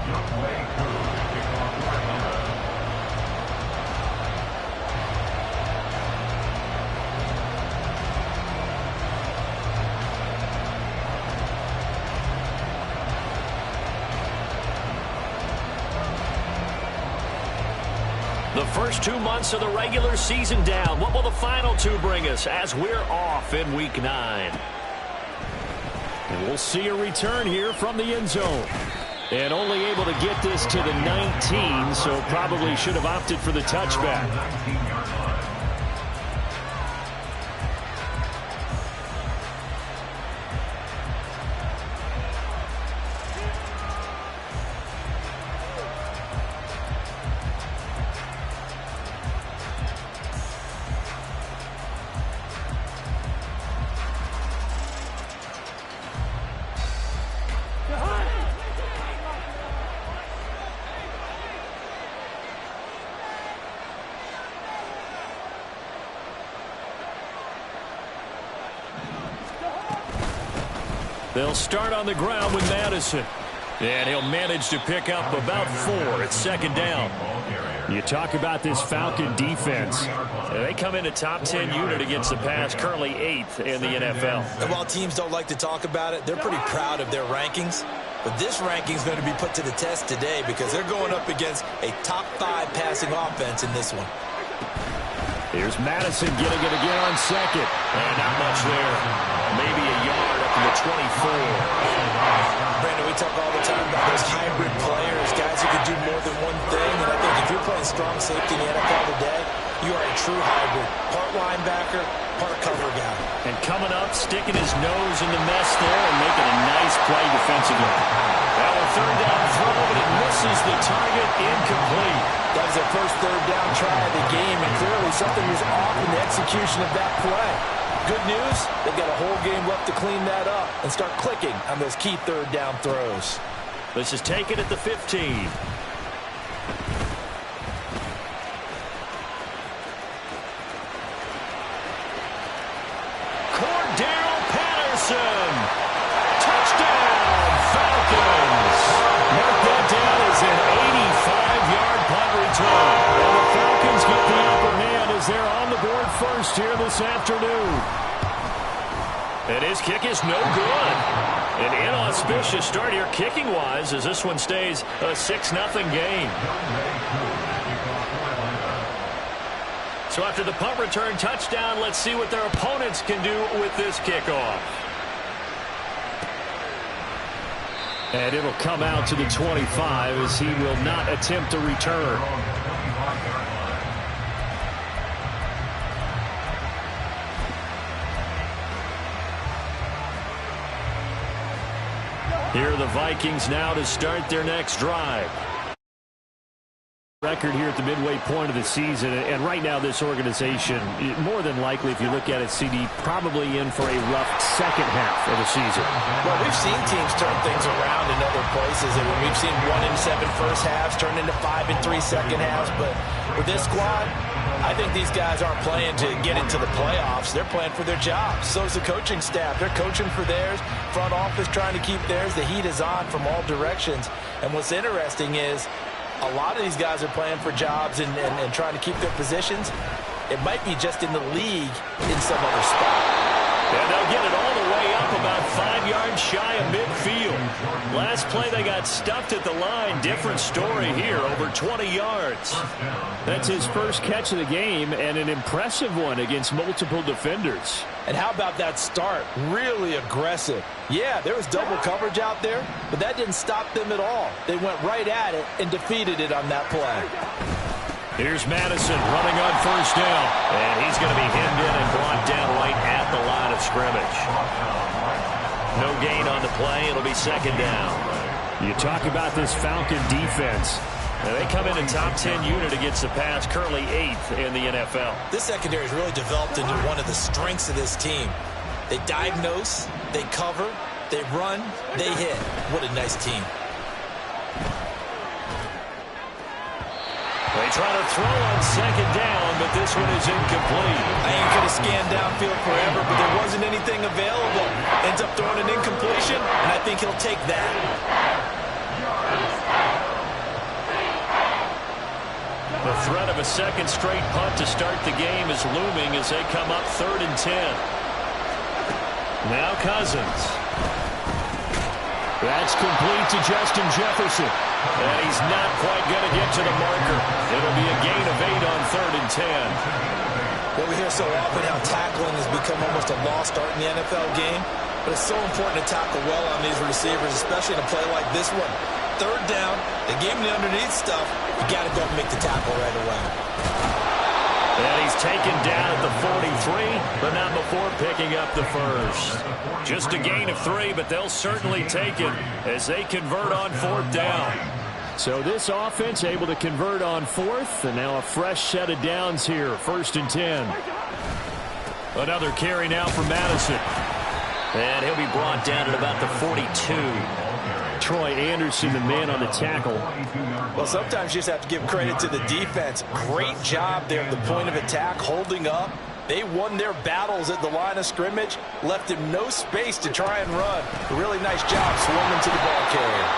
The first 2 months of the regular season down. What will the final two bring us as we're off in Week 9? And we'll see a return here from the end zone. And only able to get this to the 19, so probably should have opted for the touchback. They'll start on the ground with Madison. And he'll manage to pick up about 4 at second down. You talk about this Falcon defense. They come in a top 10 unit against the pass, currently 8th in the NFL. And while teams don't like to talk about it, they're pretty proud of their rankings. But this ranking is going to be put to the test today because they're going up against a top 5 passing offense in this one. Here's Madison getting it again on second. And not much there. Maybe a yard up to the 24. Brandon, we talk all the time about those hybrid players, guys who can do more than one thing. And I think if you're playing strong safety in the NFL today, you are a true hybrid. Part linebacker, part cover guy. And coming up, sticking his nose in the mess there and making a nice play defensively. Now a third down throw, but it misses the target, incomplete. That was their first third down try of the game, and clearly something was off in the execution of that play. Good news, they've got a whole game left to clean that up and start clicking on those key third down throws. This is taken at the 15. Cordell Patterson. Touchdown, Falcons. Mark that down as an 85-yard punt return. And the Falcons get the upper hand as they're on the board first here this afternoon. And his kick is no good. An inauspicious start here kicking-wise as this one stays a 6-0 game. So after the punt return touchdown, let's see what their opponents can do with this kickoff. And it'll come out to the 25 as he will not attempt a return. Here are the Vikings now to start their next drive. Record here at the midway point of the season, and right now this organization, more than likely, if you look at it, CD, probably in for a rough second half of the season. Well, we've seen teams turn things around in other places, and we've seen 1-7 first halves turn into 5-3 second halves, but with this squad, I think these guys aren't playing to get into the playoffs. They're playing for their jobs. So is the coaching staff. They're coaching for theirs. Front office trying to keep theirs. The heat is on from all directions. And what's interesting is a lot of these guys are playing for jobs and trying to keep their positions. It might be just in the league in some other spot. And they'll get it all the way up about 5 yards shy of midfield. Last play they got stuffed at the line. Different story here, over 20 yards. That's his first catch of the game and an impressive one against multiple defenders. And how about that start? Really aggressive. Yeah, there was double coverage out there, but that didn't stop them at all. They went right at it and defeated it on that play. Here's Madison running on first down. And he's going to be hemmed in and brought down right at the line of scrimmage. No gain on the play. It'll be second down. You talk about this Falcon defense. Now they come in a top 10 unit against the pass, currently 8th in the NFL. This secondary has really developed into one of the strengths of this team. They diagnose, they cover, they run, they hit. What a nice team. They try to throw on second down, but this one is incomplete. I ain't going to scan downfield forever, but there wasn't anything available. Ends up throwing an incompletion, and I think he'll take that. The threat of a second straight punt to start the game is looming as they come up 3rd and 10. Now Cousins. That's complete to Justin Jefferson. And he's not quite going to get to the marker. It'll be a gain of 8 on 3rd and 10. Well, we hear so often how tackling has become almost a lost art in the NFL game. But it's so important to tackle well on these receivers, especially in a play like this one. 3rd down, they gave him the underneath stuff. You got to go and make the tackle right away. And he's taken down at the 43, but not before picking up the first. Just a gain of 3, but they'll certainly take it as they convert on 4th down. So this offense able to convert on 4th, and now a fresh set of downs here, 1st and 10. Another carry now for Madison. And he'll be brought down at about the 42. Troy Anderson, the man on the tackle. Well, sometimes you just have to give credit to the defense. Great job there at the point of attack, holding up. They won their battles at the line of scrimmage, left him no space to try and run. A really nice job swimming to the ball carrier.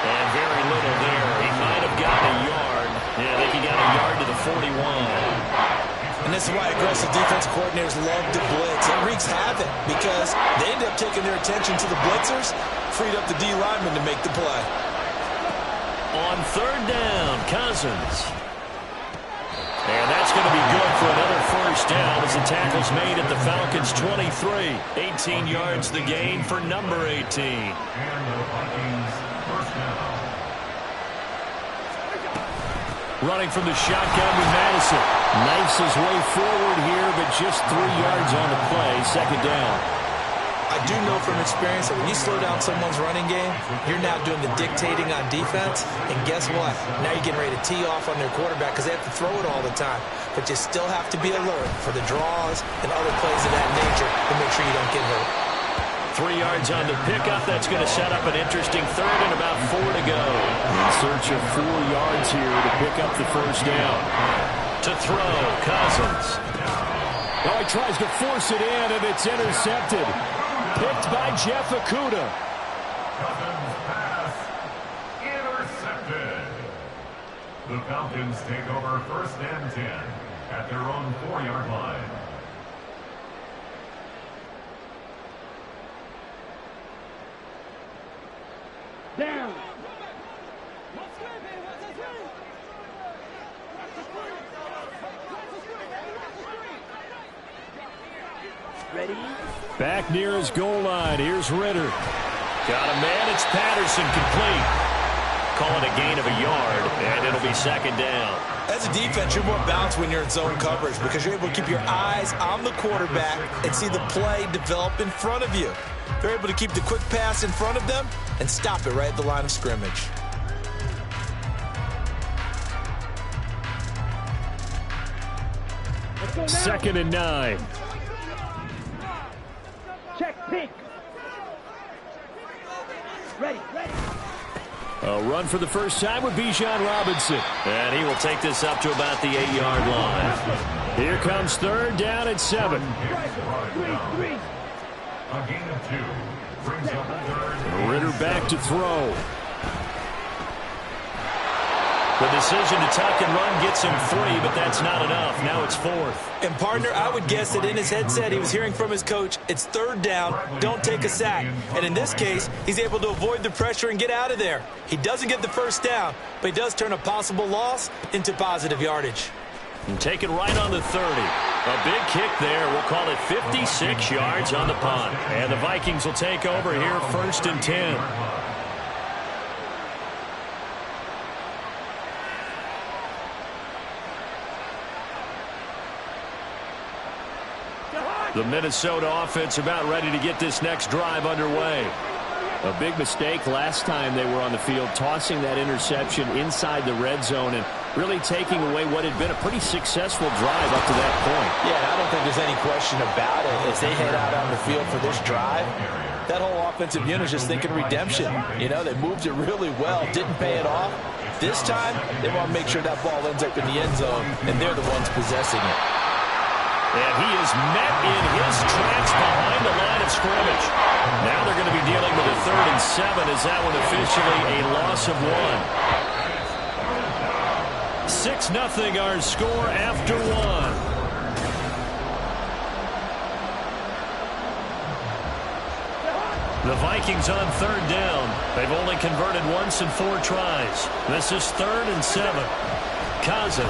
And very little there. He might have gotten a yard. Yeah, I think he got a yard to the 41. And this is why aggressive defensive coordinators love to blitz. It wreaks havoc because they end up taking their attention to the blitzers, freed up the D lineman to make the play. On 3rd down, Cousins. And that's going to be good for another 1st down as the tackle's made at the Falcons' 23. 18 yards the gain for number 18. Running from the shotgun with Madison. Knifes his way forward here, but just 3 yards on the play. 2nd down. I do know from experience that when you slow down someone's running game, you're now doing the dictating on defense. And guess what? Now you're getting ready to tee off on their quarterback because they have to throw it all the time. But you still have to be alert for the draws and other plays of that nature to make sure you don't get hurt. 3 yards on the pickup. That's going to set up an interesting 3rd and about 4 to go. In search of 4 yards here to pick up the 1st down. To throw, Cousins. Oh, he tries to force it in, and it's intercepted. Picked by Jeff Okudah. Cousins pass intercepted. The Falcons take over 1st and 10 at their own 4-yard line. Down. Ready? Back near his goal line. Here's Ritter. Got a man. It's Patterson complete. Call it a gain of a yard, and it'll be 2nd down. As a defense, you're more balanced when you're in zone coverage because you're able to keep your eyes on the quarterback and see the play develop in front of you. They're able to keep the quick pass in front of them and stop it right at the line of scrimmage. Second and 9. Check pink. Ready. A run for the first time with Bijan Robinson. And he will take this up to about the 8-yard line. Here comes 3rd down at 7. Three. A gain of 2 brings up 3rd. Ritter back to throw. The decision to tuck and run gets him 3, but that's not enough. Now it's 4th. And, partner, I would guess that in his headset he was hearing from his coach, it's 3rd down, don't take a sack. And in this case, he's able to avoid the pressure and get out of there. He doesn't get the 1st down, but he does turn a possible loss into positive yardage. And take it right on the 30. A big kick there. We'll call it 56 yards on the punt. And the Vikings will take over here 1st and 10. The Minnesota offense about ready to get this next drive underway. A big mistake last time they were on the field, tossing that interception inside the red zone and really taking away what had been a pretty successful drive up to that point. Yeah, I don't think there's any question about it. As they head out on the field for this drive, that whole offensive unit is just thinking redemption. You know, they moved it really well, didn't pay it off. This time, they want to make sure that ball ends up in the end zone, and they're the ones possessing it. And he is met in his tracks behind the line of scrimmage. Now they're going to be dealing with a 3rd and 7 as that one officially a loss of 1. 6-0 our score after one. The Vikings on third down. They've only converted once in 4 tries. This is 3rd and 7. Cousins.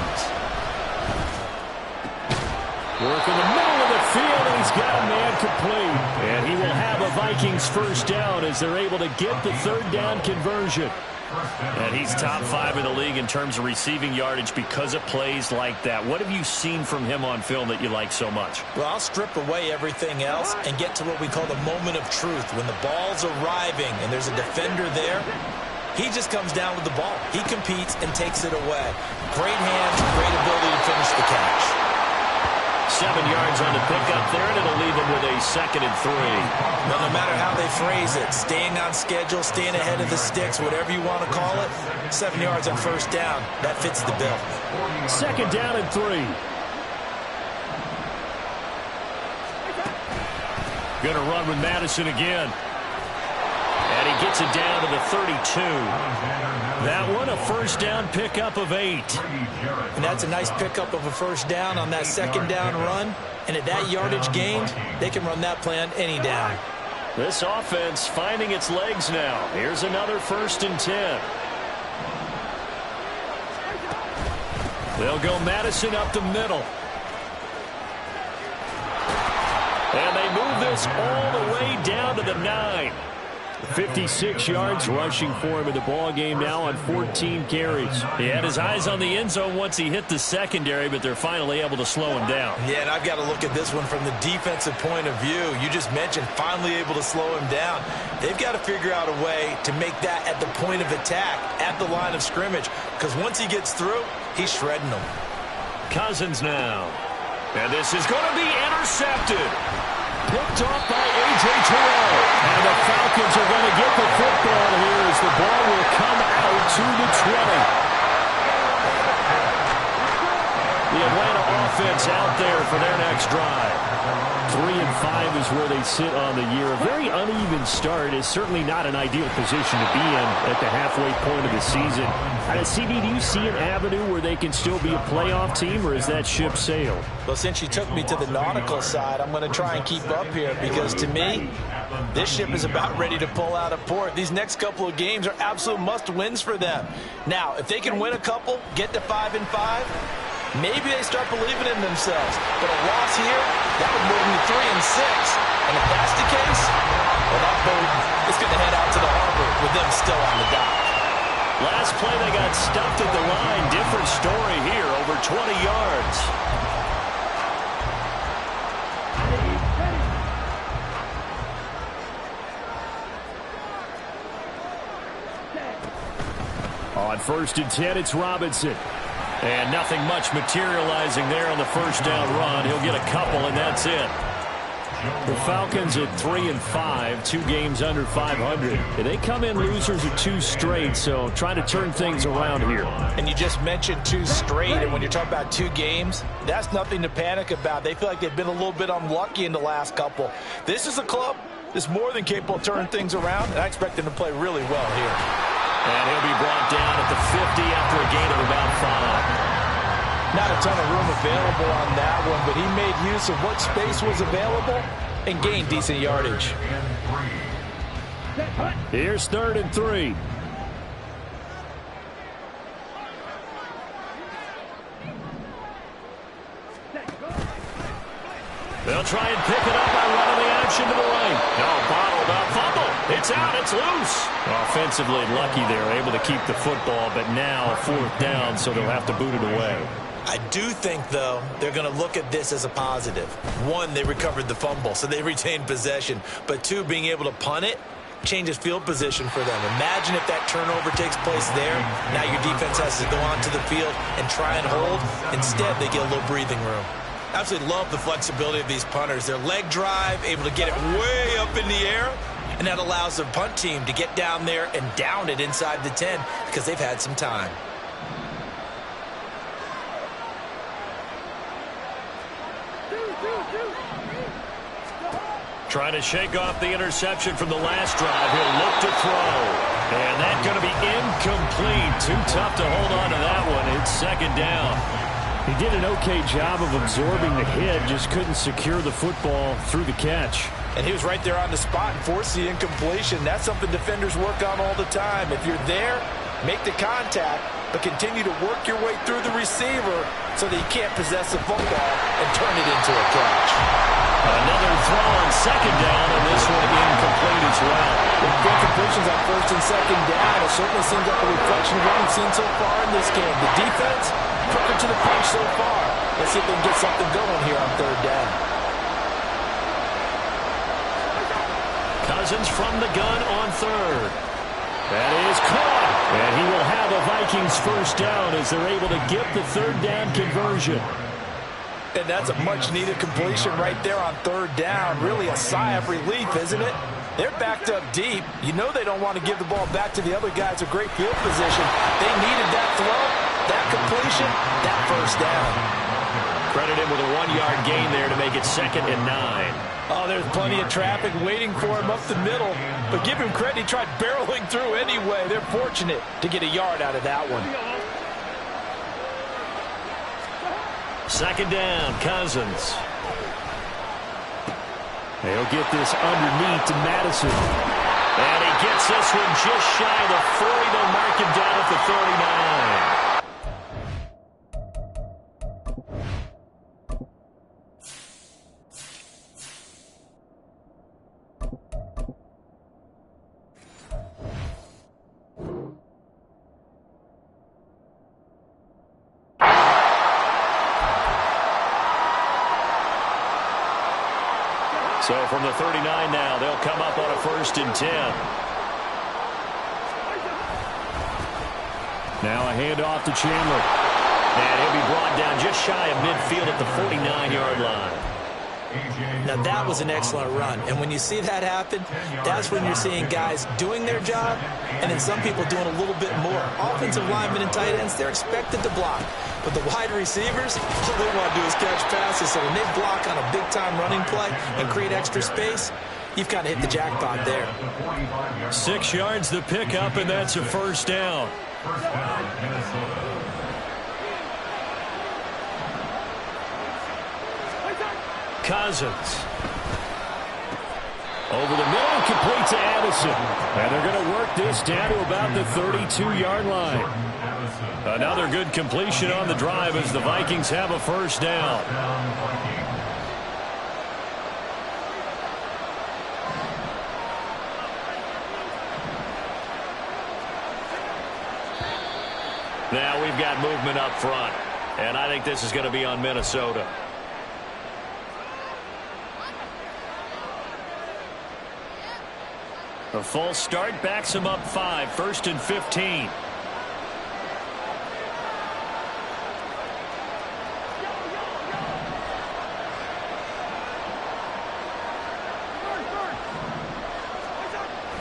Work in the middle of the field, and he's got a man complete. And he will have a Vikings first down as they're able to get the third down conversion. And he's top 5 in the league in terms of receiving yardage because of plays like that. What have you seen from him on film that you like so much? Well, I'll strip away everything else and get to what we call the moment of truth. When the ball's arriving and there's a defender there, he just comes down with the ball. He competes and takes it away. Great hands, great ability to finish the catch. 7 yards on the pickup there, and it'll leave him with a 2nd and 3. Well, no matter how they phrase it, staying on schedule, staying ahead of the sticks, whatever you want to call it, 7 yards on first down, that fits the bill. 2nd down and 3. Going to run with Madison again. And he gets it down to the 32. That one, a first down pickup of 8. And that's a nice pickup of a first down on that 2nd down run. And at that yardage gained, they can run that play on any down. This offense finding its legs now. Here's another 1st and 10. They'll go Madison up the middle. And they move this all the way down to the 9. 56 yards rushing for him in the ball game now on 14 carries. He had his eyes on the end zone once he hit the secondary, but they're finally able to slow him down. Yeah, and I've got to look at this one from the defensive point of view. You just mentioned finally able to slow him down. They've got to figure out a way to make that at the point of attack, at the line of scrimmage, because once he gets through, he's shredding them. Cousins now. And this is going to be intercepted. Picked off by A.J. Terrell. And the Falcons are going to get the football here as the ball will come out to the 20. The Atlanta offense out there for their next drive. 3-5 is where they sit on the year. A very uneven start is certainly not an ideal position to be in at the halfway point of the season. CD, do you see an avenue where they can still be a playoff team, or is that ship sailed? Well, since you took me to the nautical side, I'm going to try and keep up here because, to me, this ship is about ready to pull out of port. These next couple of games are absolute must-wins for them. Now, if they can win a couple, get to 5-5, maybe they start believing in themselves. But a loss here, that would move them to 3-6. And if that's the case, well, that boat is going to head out to the harbor with them still on the dock. Last play, they got stuffed at the line. Different story here, over 20 yards. On 1st and 10, it's Robinson. And nothing much materializing there on the first down run. He'll get a couple, and that's it. The Falcons at 3-5, 2 games under 500. And they come in losers of 2 straight, so trying to turn things around here. And you just mentioned 2 straight, and when you're talking about 2 games, that's nothing to panic about. They feel like they've been a little bit unlucky in the last couple. This is a club that's more than capable of turning things around, and I expect them to play really well here. And he'll be brought down at the 50 after a gain of about 5. Not a ton of room available on that one, but he made use of what space was available and gained decent yardage. Here's 3rd and 3. They'll try and pick it up by running the action to the right. No, bottled up, fumble. It's out, it's loose. Offensively lucky they're able to keep the football, but now 4th down, so they'll have to boot it away. I do think, though, they're going to look at this as a positive. 1, they recovered the fumble, so they retained possession. But 2, being able to punt it changes field position for them. Imagine if that turnover takes place there. Now your defense has to go onto the field and try and hold. Instead, they get a little breathing room. Absolutely love the flexibility of these punters. Their leg drive, able to get it way up in the air, and that allows the punt team to get down there and down it inside the 10 because they've had some time. Trying to shake off the interception from the last drive. He'll look to throw. And that's going to be incomplete. Too tough to hold on to that one. It's second down. He did an okay job of absorbing the hit, just couldn't secure the football through the catch. And he was right there on the spot and forced the incompletion. That's something defenders work on all the time. If you're there, make the contact, but continue to work your way through the receiver so that you can't possess the football and turn it into a catch. Another throw on second down, and this one incomplete as well. With incompletions on first and second down, it certainly seems like a reflection of what we've seen so far in this game. The defense, quicker to the punch so far. Let's see if they can get something going here on third down. Cousins from the gun on third. That is caught. And he will have a Vikings first down as they're able to get the third down conversion. And that's a much-needed completion right there on third down. Really a sigh of relief, isn't it? They're backed up deep. You know they don't want to give the ball back to the other guys a great field position. They needed that throw, that completion, that first down. Credit him with a 1-yard gain there to make it 2nd and 9. Oh, there's plenty of traffic waiting for him up the middle. But give him credit, he tried barreling through anyway. They're fortunate to get a yard out of that one. Second down, Cousins. They'll get this underneath to Madison. And he gets this one just shy of the 40. They'll mark him down at the 39. So from the 39 now, they'll come up on a 1st and 10. Now a handoff to Chandler. And he'll be brought down just shy of midfield at the 49-yard line. Now that was an excellent run. And when you see that happen, that's when you're seeing guys doing their job and then some people doing a little bit more. Offensive linemen and tight ends, they're expected to block. But the wide receivers, all they want to do is catch passes. So when they block on a big-time running play and create extra space, you've kind of hit the jackpot there. 6 yards the pickup, and that's a first down. First down, Minnesota. Cousins. Over the middle, complete to Addison. And they're going to work this down to about the 32-yard line. Another good completion on the drive as the Vikings have a first down. Now we've got movement up front. And I think this is going to be on Minnesota. A false start backs him up 5, 1st and 15.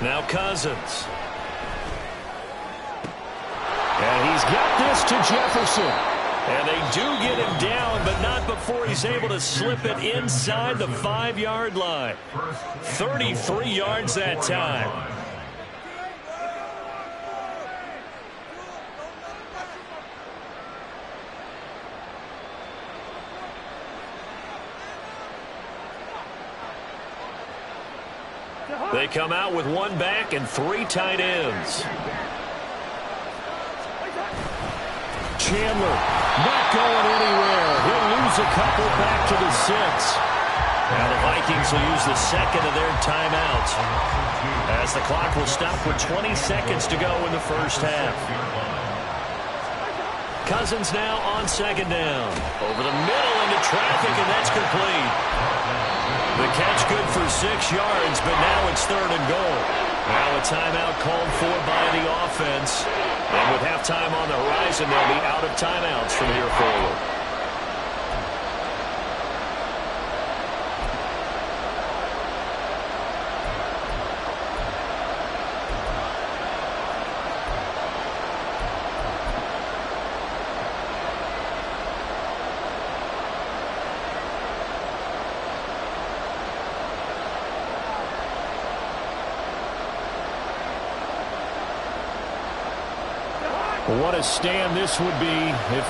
Now Cousins. And he's got this to Jefferson. And they do get him down, but not before he's able to slip it inside the 5-yard line. 33 yards that time. They come out with 1 back and 3 tight ends. Chandler not going anywhere. He'll lose a couple back to the 6. Now the Vikings will use the 2nd of their timeouts as the clock will stop with 20 seconds to go in the first half. Cousins now on 2nd down. Over the middle into traffic, and that's complete. The catch good for 6 yards, but now it's 3rd and goal. Now a timeout called for by the offense. And with halftime on the horizon, they'll be out of timeouts from here forward. Well, what a stand this would be if